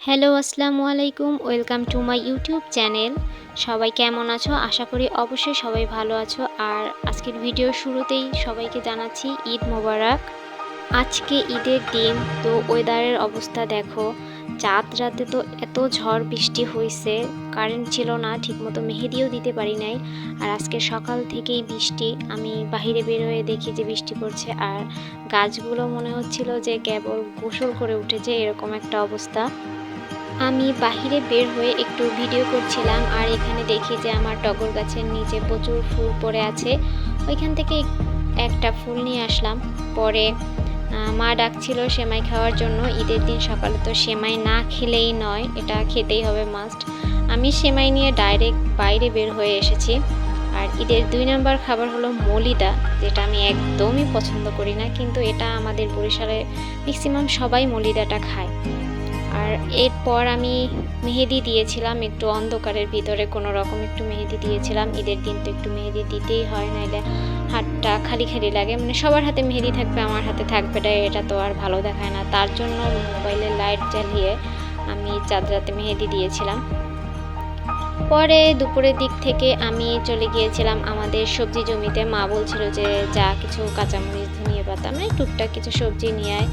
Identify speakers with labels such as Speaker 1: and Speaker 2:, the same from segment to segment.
Speaker 1: Hello, আসসালামু আলাইকুম। Welcome to my YouTube channel. সবাই কেমন আছো? আশা করি অবশ্যই সবাই ভালো আছো। আর আজকের ভিডিওর শুরুতেই সবাইকে জানাচ্ছি ঈদ মোবারক। আজকে ঈদের দিন, তো ওয়েদারের অবস্থা দেখো। চাঁদ রাতে তো এত ঝড় বৃষ্টি হয়েছে, কারেন্ট ছিল না, ঠিকমতো মেহেদিও দিতে পারি নাই। আর আজকে সকাল থেকেই বৃষ্টি, আমি বাহিরে বের হয়ে দেখি যে বৃষ্টি পড়ছে। আর গাছগুলো মনে হচ্ছিল যে কেবল গোসল করে উঠেছে, এরকম একটা অবস্থা। আমি বাহিরে বের হয়ে একটু ভিডিও করছিলাম, আর এখানে দেখি যে আমার টগর গাছের নিচে প্রচুর ফুল পড়ে আছে। ওইখান থেকে একটা ফুল নিয়ে আসলাম। পরে মা ডাকছিল সেমাই খাওয়ার জন্য। ঈদের দিন সকালে তো সেমাই না খেলেই নয়, এটা খেতেই হবে মাস্ট। আমি সেমাই নিয়ে ডাইরেক্ট বাইরে বের হয়ে এসেছি। আর ঈদের 2 নম্বর খাবার হলো মলিদা, যেটা আমি একদমই পছন্দ করি না, কিন্তু এটা আমাদের বরিশালে ম্যাক্সিমাম সবাই মলিদাটা খায়। আর এরপর আমি মেহেদি দিয়েছিলাম একটু অন্ধকারের ভিতরে, কোনো রকম একটু মেহেদি দিয়েছিলাম। ঈদের দিন তো একটু মেহেদি দিতেই হয়, নাইলে হাতটা খালি খালি লাগে। মানে সবার হাতে মেহেদি থাকবে, আমার হাতে থাকবে না, এটা তো আর ভালো দেখায় না। তার জন্য মোবাইলের লাইট জ্বালিয়ে আমি চাঁদ রাতে মেহেদি দিয়েছিলাম। পরে দুপুরের দিক থেকে আমি চলে গিয়েছিলাম আমাদের সবজি জমিতে। মা বলছিল যে যা কিছু কাঁচামরিচ, ধনিয়া পাতা, মানে টুকটাক কিছু সবজি নিয়ে আয়,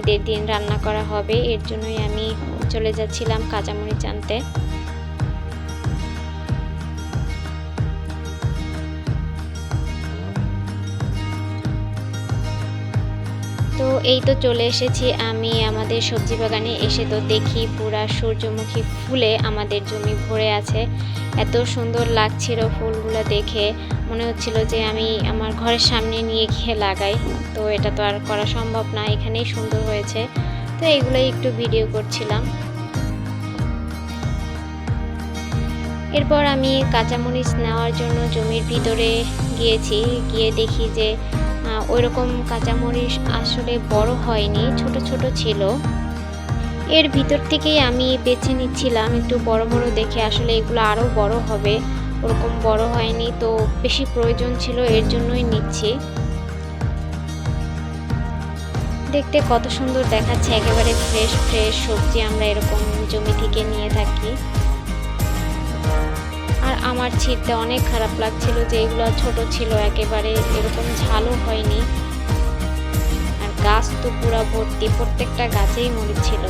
Speaker 1: ঈদের দিন রান্না করা হবে। এর জন্যই আমি চলে যাচ্ছিলাম কাঁচামরিচ আনতে। তো এই তো চলে এসেছি আমি আমাদের সবজি বাগানে। এসে তো দেখি পুরা সূর্যমুখী ফুলে আমাদের জমি ভরে আছে। এত সুন্দর লাগছিল ফুলগুলো দেখে, মনে হচ্ছিল যে আমি আমার ঘরের সামনে নিয়ে গিয়ে লাগাই। তো এটা তো আর করা সম্ভব না, এখানেই সুন্দর হয়েছে। তো এগুলোই একটু ভিডিও করছিলাম। এরপর আমি কাঁচামরিচ নেওয়ার জন্য জমির ভিতরে গিয়েছি। গিয়ে দেখি যে ওইরকম কাঁচামরিচ আসলে বড় হয়নি, ছোট ছোট ছিল। এর ভিতর থেকেই আমি বেছে নিচ্ছিলাম একটু বড় বড় দেখে, আসলে এগুলো আরও বড় হবে, ওরকম বড় হয়নি। তো বেশি প্রয়োজন ছিল, এর জন্যই নিচ্ছি। দেখতে কত সুন্দর দেখাচ্ছে, একেবারে ফ্রেশ ফ্রেশ সবজি আমরা এরকম জমি থেকে নিয়ে থাকি। আর আমার ছিঁড়তে অনেক খারাপ লাগছিল যে এগুলো ছোট ছিল, একেবারে এরকম ঝালও হয়নি। আর গাছ তো পুরা ভর্তি, প্রত্যেকটা গাছেই মরিচ ছিল।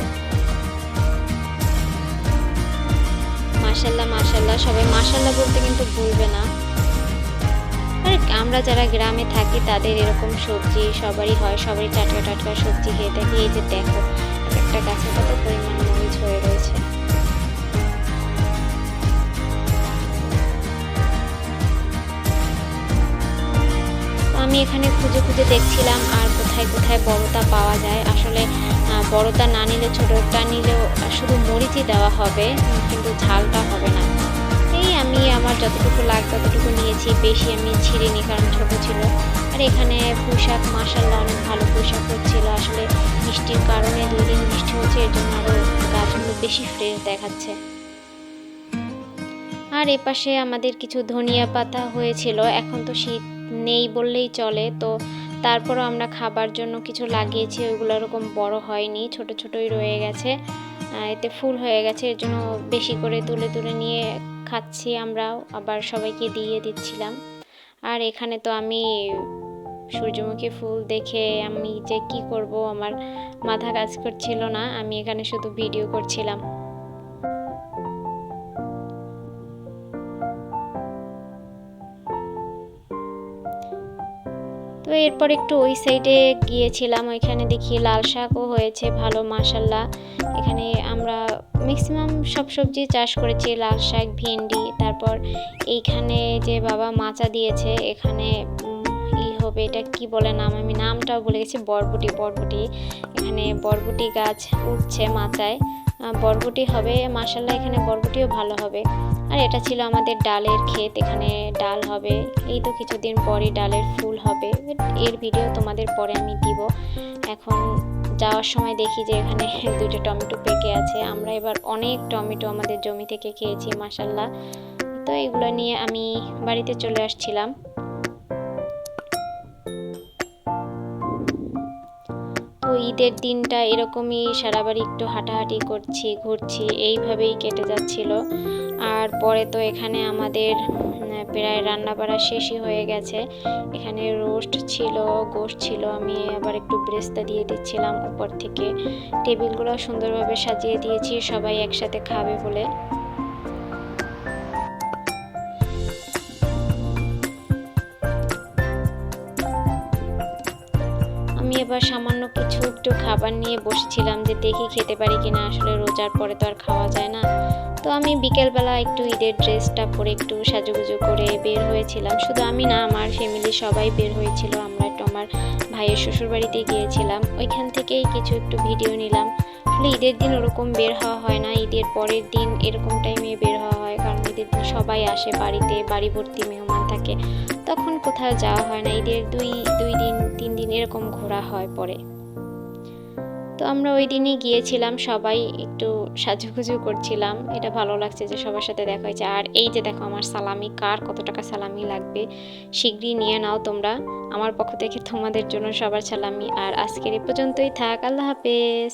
Speaker 1: মাশাল্লাহ মাশাল্লাহ, সবাই মাশাল্লাহ বলতে কিন্তু ভুলবে না। আর আমরা যারা গ্রামে থাকি তাদের এরকম সবজি সবারই হয়, সবারই টাটকা টাটকা সবজি খেয়ে থাকি। এই যে দেখো, একটা গাছে কত পরিমাণ মরিচ হয়ে রয়েছে। আমি এখানে খুঁজে খুঁজে দেখছিলাম আর কোথায় কোথায় বড়তা পাওয়া যায়। আসলে বড়তা না নিলে ছোটটা নিলেও শুধু মরিচই দেওয়া হবে, কিন্তু ঝালটা হবে না। এই আমি আমার যতটুকু লাগবে ততটুকু নিয়েছি, বেশি আমি ছিঁড়িনি কারণ ছোট ছিল। আর এখানে পুঁইশাক মাশাল্লাহ অনেক ভালো পুঁইশাক হচ্ছিল। আসলে বৃষ্টির কারণে 2 দিন বৃষ্টি হচ্ছে, এর জন্য আরও গাছগুলো বেশি ফ্রেশ দেখাচ্ছে। আর এপাশে আমাদের কিছু ধনিয়া পাতা হয়েছিল, এখন তো শীত নেই বললেই চলে। তো তারপরও আমরা খাবার জন্য কিছু লাগিয়েছি, ওইগুলো এরকম বড় হয়নি, ছোট ছোটই রয়ে গেছে। এতে ফুল হয়ে গেছে, এর জন্য বেশি করে তুলে তুলে নিয়ে খাচ্ছি আমরাও, আবার সবাইকে দিয়ে দিচ্ছিলাম। আর এখানে তো আমি সূর্যমুখী ফুল দেখে আমি যে কি করব, আমার মাথা কাজ করছিল না। আমি এখানে শুধু ভিডিও করছিলাম। তো এরপর একটু ওই সাইডে গিয়েছিলাম, ওইখানে দেখি লাল শাকও হয়েছে ভালো মাশাল্লাহ। এখানে আমরা ম্যাক্সিমাম সব সবজি চাষ করেছি, লাল শাক, ভেন্ডি। তারপর এইখানে যে বাবা মাচা দিয়েছে, এখানে হবে, এটা কি বলে নাম, আমি নামটাও বলে গেছি, বরবটি। বরবটি, এখানে বরবটি গাছ উঠছে মাচায়, বরবটি হবে মাশাল্লাহ, এখানে বরবটিও ভালো হবে। আর এটা ছিল আমাদের ডালের ক্ষেত, এখানে ডাল হবে। এই তো কিছুদিন পরই ডালের ফুল হবে, এর ভিডিও তোমাদের পরে আমি দিব। এখন যাওয়ার সময় দেখি যে এখানে 2টা টমেটো পেকে আছে। আমরা এবার অনেক টমেটো আমাদের জমি থেকে খেয়েছি মাশাল্লাহ। তো এগুলো নিয়ে আমি বাড়িতে চলে আসছিলাম। তো ঈদের দিনটা এরকমই সারা বাড়ি একটু হাঁটাহাঁটি করছি, ঘুরছি, এইভাবেই কেটে যাচ্ছিল। আর পরে তো এখানে আমাদের প্রায় রান্না বাড়া শেষই হয়ে গেছে। এখানে রোস্ট ছিল, গোশত ছিল, আমি আবার একটু ব্রেস্তা দিয়ে দিচ্ছিলাম উপর থেকে। টেবিলগুলো সুন্দরভাবে সাজিয়ে দিয়েছি সবাই একসাথে খাবে বলে। আমি এবার সামান্য কিছু একটু খাবার নিয়ে বসেছিলাম যে দেখি খেতে পারি কিনা, আসলে রোজার পরে তো আর খাওয়া যায় না। তো আমি বিকেলবেলা একটু ঈদের ড্রেসটা পরে একটু সাজুগুজু করে বের হয়েছিলাম। শুধু আমি না, আমার ফ্যামিলি সবাই বের হয়েছিল। আমরা একটু আমার ভাইয়ের শ্বশুর বাড়িতে গিয়েছিলাম, ওইখান থেকেই কিছু একটু ভিডিও নিলাম। আসলে ঈদের দিন ওরকম বের হওয়া হয় না, ঈদের পরের দিন এরকম টাইমে বের হওয়া হয়, কারণ ঈদের দিন সবাই আসে বাড়িতে, বাড়ি ভর্তি মেহমান থাকে, তখন কোথাও যাওয়া হয় না। ঈদের দুই দিন 3 দিন এরকম ঘোরা হয় পরে। তো আমরা ওই দিনই গিয়েছিলাম, সবাই একটু সাজুগুজু করছিলাম। এটা ভালো লাগছে যে সবার সাথে দেখা হয়েছে। আর এই যে দেখো আমার সালামি, কার কত টাকা সালামি লাগবে শীঘ্রই নিয়ে নাও তোমরা। আমার পক্ষ থেকে তোমাদের জন্য সবার সালামি। আর আজকের এ পর্যন্তই থাক, আল্লাহ হাফেজ।